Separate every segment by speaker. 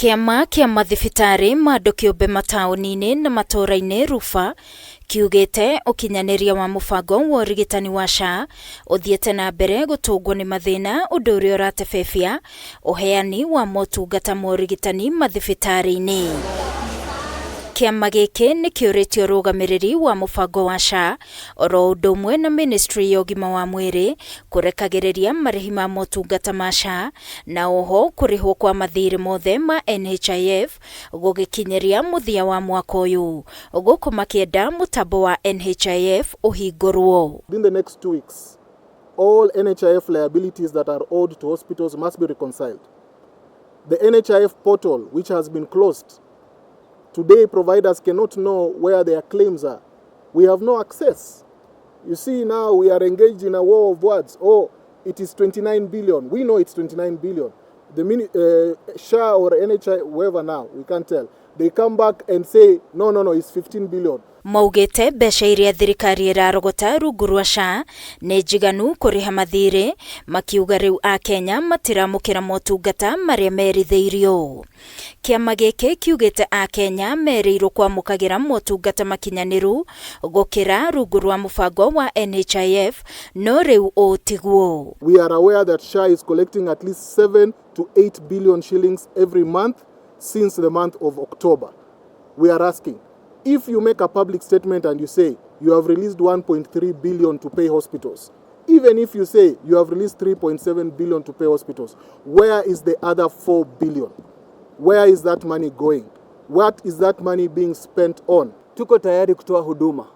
Speaker 1: Kiama MATHIBITARI MANDU KIUMBE MATAUNI-INI na MATURAINI RUPHA kiugite ukinyaniria wa mubango wa urigitani wa SHA uthiete na mbere gutungwo ni mathina undu uria uratebebia uheani wa motungata ma urigitani mathibitari-ini. Kiama giki NIKIURITIE URUGAMIRIRI wa mubango wa SHA oro undu umwe na Ministry ya UGIMA wa MWERI kurekagiriria marihi ma motungata ma SHA na oho kurihwo kwa mathiri mothe ma NHIF gugikinyiria muthia wa mwaka uyu guku makienda mutambo wa NHIF uhingurwo.
Speaker 2: In the next 2 weeks, all NHIF liabilities that are owed to hospitals must be reconciled. The NHIF portal, which has been closed, today providers cannot know where their claims are. We have no access. You see, now we are engaged in a war of words. Oh, it is 29 billion. We know it's 29 billion. The SHA or NHI, whoever now, we can't tell. They come back and say, no, it's 15 billion.
Speaker 1: Maugite mbeca iria thirikari irarogota rungu rwa SHA ni njiganu kuriha mathiri makiuga riu a Kenya matiramukira motungata maria meritheirio. Kiama giki kiugite a Kenya merirwo kwamukagira motungata makinyaniru gukira rungu rwa mubango wa NHIF no riu utigwo.
Speaker 2: We are aware that SHA is collecting at least 7 to 8 billion shillings every month since the month of October. We are asking, if you make a public statement and you say you have released 1.3 billion to pay hospitals, even if you say you have released 3.7 billion to pay hospitals, where is the other 4 billion? Where is that money going? What is that money being spent on?
Speaker 3: Tuko tayari kutoa huduma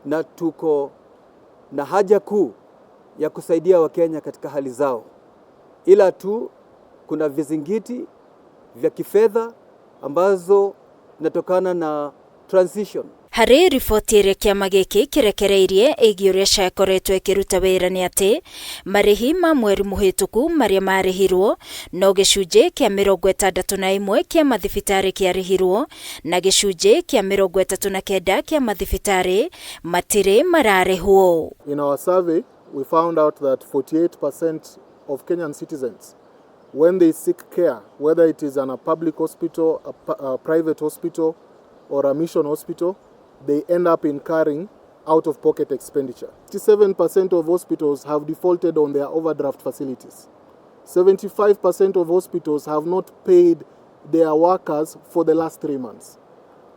Speaker 3: na tuko na haja kuu ya kusaidia Wakenya katika hali zao, ila tu kuna vizingiti vya kifedha ambazo natokana na transition.
Speaker 1: Hari ripoti iria kiama giki kirekereirie igi uria SHA ikoretwo ikiruta wira ni ati marihi ma mweri muhituku maria marihirwo no gicunji kia 61 kia mathibitari kiarihirwo na gicunji kia 39 kia mathibitari matiri mararihwo.
Speaker 2: In our survey, we found out that 48% of Kenyan citizens, when they seek care, whether it is in a public hospital, a private hospital, or a mission hospital, they end up incurring out-of-pocket expenditure. 57% of hospitals have defaulted on their overdraft facilities. 75% of hospitals have not paid their workers for the last 3 months.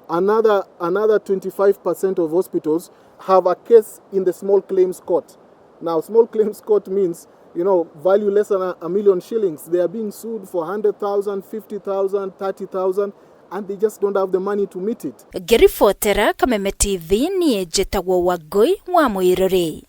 Speaker 2: Another 25% of hospitals have a case in the small claims court. Now, small claims court means, value less than a million shillings. They are being sued for 100,000, 50,000, 30,000, and they just don't have the money to meet it.
Speaker 1: Gerifotera Kameme TV ni njitagwo Wangui wa MWIRI.